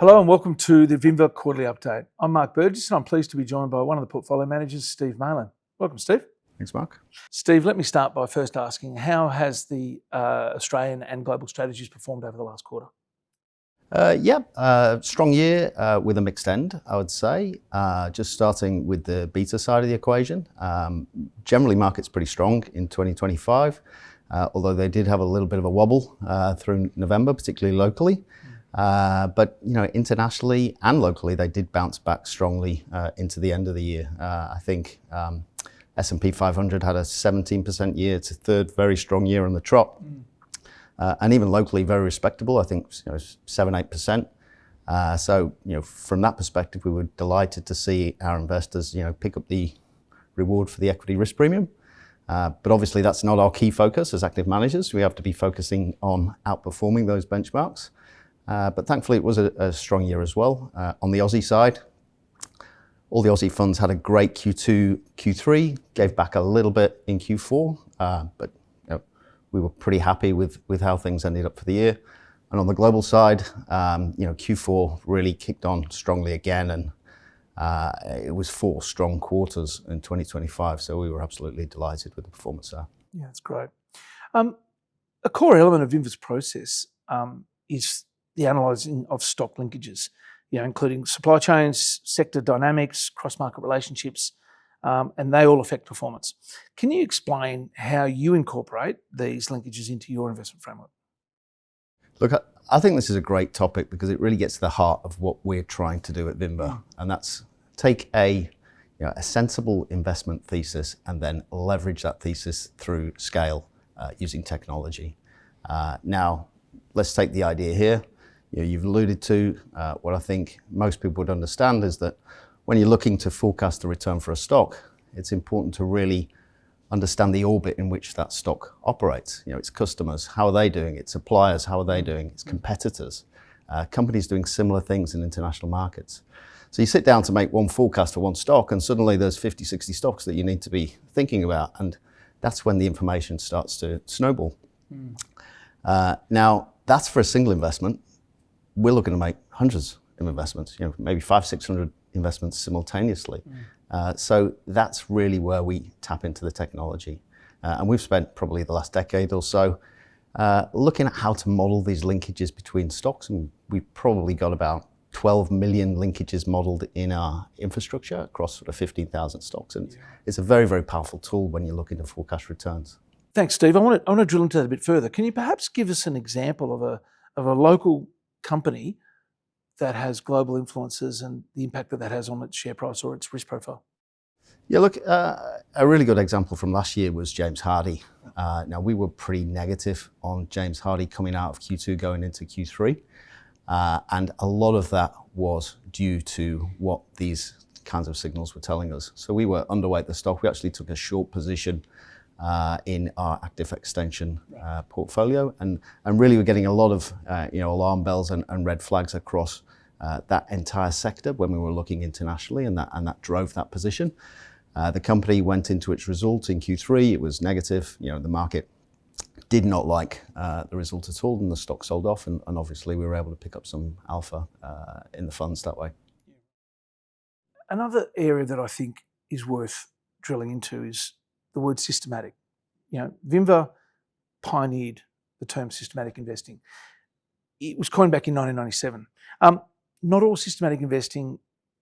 Hello and welcome to the Vinva Quarterly Update. I'm Mark Burgess and I'm pleased to be joined by one of the portfolio managers, Steve Malin. Welcome, Steve. Thanks, Mark. Steve, let me start by first asking, how has the Australian and global strategies performed over the last quarter? Strong year with a mixed end, I would say. Just starting with the beta side of the equation. Generally, market's pretty strong in 2025, although they did have a little bit of a wobble through November, particularly locally. But internationally and locally, they did bounce back strongly into the end of the year. I think S&P 500 had a 17% year. It's a third very strong year on the trot. And even locally, very respectable. I think 7-8%. So from that perspective, we were delighted to see our investors pick up the reward for the equity risk premium. But obviously, that's not our key focus as active managers. We have to be focusing on outperforming those benchmarks. But thankfully, it was a strong year as well. On the Aussie side, all the Aussie funds had a great Q2, Q3, gave back a little bit in Q4, but we were pretty happy with how things ended up for the year. And on the global side, Q4 really kicked on strongly again, and it was 4 strong quarters in 2025. So we were absolutely delighted with the performance there. Yeah, that's great. A core element of Vinva's process is the analysing of stock linkages, including supply chains, sector dynamics, cross-market relationships, and they all affect performance. Can you explain how you incorporate these linkages into your investment framework? Look, I think this is a great topic because it really gets to the heart of what we're trying to do at Vinva, and that's take a sensible investment thesis and then leverage that thesis through scale using technology. Now, let's take the idea here. You've alluded to what I think most people would understand is that when you're looking to forecast the return for a stock, it's important to really understand the orbit in which that stock operates. Its customers, how are they doing? Its suppliers, how are they doing? Its competitors, companies doing similar things in international markets. So you sit down to make one forecast for one stock, and suddenly there's 50, 60 stocks that you need to be thinking about, and that's when the information starts to snowball. Now, that's for a single investment. We're looking to make hundreds of investments, maybe 500-600 investments simultaneously. So that's really where we tap into the technology. And we've spent probably the last decade or so looking at how to model these linkages between stocks. And we've probably got about 12 million linkages modeled in our infrastructure across sort of 15,000 stocks. And it's a very, very powerful tool when you're looking to forecast returns. Thanks, Steve. I want to drill into that a bit further. Can you perhaps give us an example of a local company that has global influences and the impact that has on its share price or its risk profile? Yeah, look, a really good example from last year was James Hardie. Now, we were pretty negative on James Hardie coming out of Q2 going into Q3. And a lot of that was due to what these kinds of signals were telling us. So we were underweight the stock. We actually took a short position in our active extension portfolio, and really we're getting a lot of alarm bells and red flags across that entire sector when we were looking internationally, and that drove that position. The company went into its result in Q3. It was negative. The market did not like the result at all, and the stock sold off, and obviously we were able to pick up some alpha in the funds that way. Another area that I think is worth drilling into is the word systematic. Vinva pioneered the term systematic investing. It was coined back in 1997. Not all systematic investing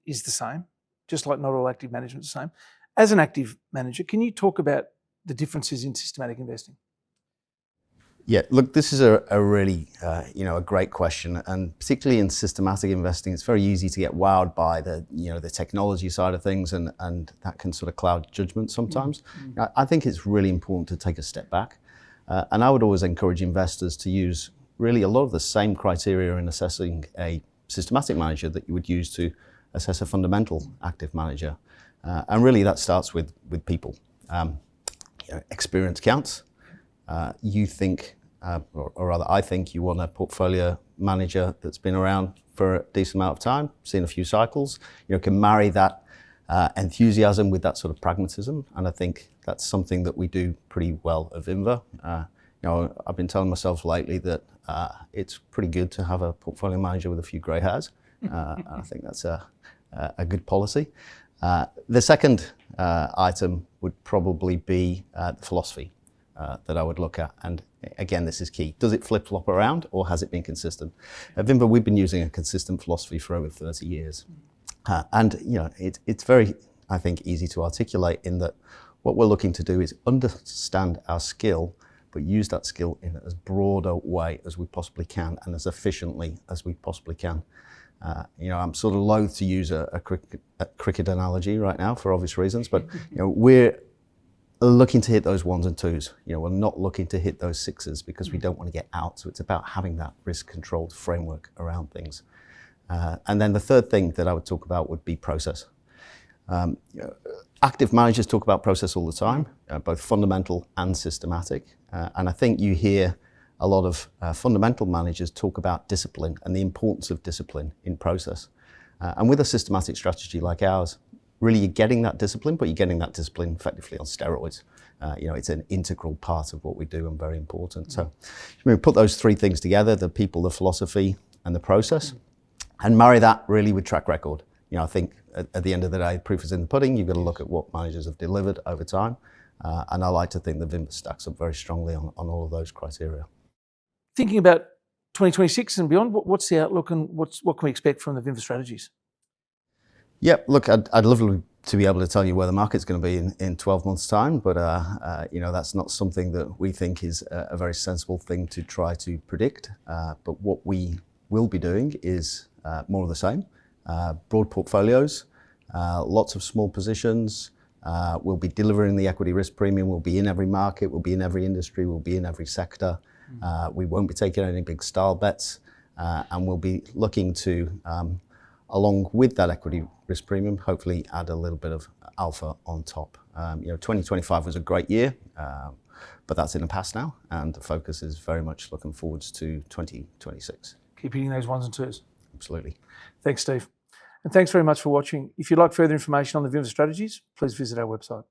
is the same, just like not all active management is the same. As an active manager, can you talk about the differences in systematic investing? Yeah, look, this is a really a great question, and particularly in systematic investing, it's very easy to get wowed by the technology side of things, and that can sort of cloud judgment sometimes. I think it's really important to take a step back, and I would always encourage investors to use really a lot of the same criteria in assessing a systematic manager that you would use to assess a fundamental active manager, and really that starts with people. Experience counts. You think, or rather I think you want a portfolio manager that's been around for a decent amount of time, seen a few cycles, can marry that enthusiasm with that sort of pragmatism. And I think that's something that we do pretty well at Vinva. I've been telling myself lately that it's pretty good to have a portfolio manager with a few grey hairs. And I think that's a good policy. The second item would probably be the philosophy that I would look at. And again, this is key. Does it flip-flop around or has it been consistent? At Vinva, we've been using a consistent philosophy for over 30 years. And it's very, I think, easy to articulate in that what we're looking to do is understand our skill, but use that skill in as broad a way as we possibly can and as efficiently as we possibly can. I'm sort of loath to use a cricket analogy right now for obvious reasons, but we're looking to hit those ones and twos. We're not looking to hit those sixes because we don't want to get out. So it's about having that risk-controlled framework around things. And then the third thing that I would talk about would be process. Active managers talk about process all the time, both fundamental and systematic. And I think you hear a lot of fundamental managers talk about discipline and the importance of discipline in process. And with a systematic strategy like ours, really you're getting that discipline, but you're getting that discipline effectively on steroids. It's an integral part of what we do and very important. So we put those three things together, the people, the philosophy, and the process, and marry that really with track record. I think at the end of the day, proof is in the pudding. You've got to look at what managers have delivered over time. And I like to think that Vinva stacks up very strongly on all of those criteria. Thinking about 2026 and beyond, what's the outlook and what can we expect from the Vinva strategies? Yeah, look, I'd love to be able to tell you where the market's going to be in 12 months' time, but that's not something that we think is a very sensible thing to try to predict. But what we will be doing is more of the same. Broad portfolios, lots of small positions. We'll be delivering the equity risk premium. We'll be in every market. We'll be in every industry. We'll be in every sector. We won't be taking any big style bets, and we'll be looking to, along with that equity risk premium, hopefully add a little bit of alpha on top. 2025 was a great year, but that's in the past now, and the focus is very much looking forwards to 2026. Keep hitting those ones and twos. Absolutely. Thanks, Steve. And thanks very much for watching. If you'd like further information on the Vinva strategies, please visit our website.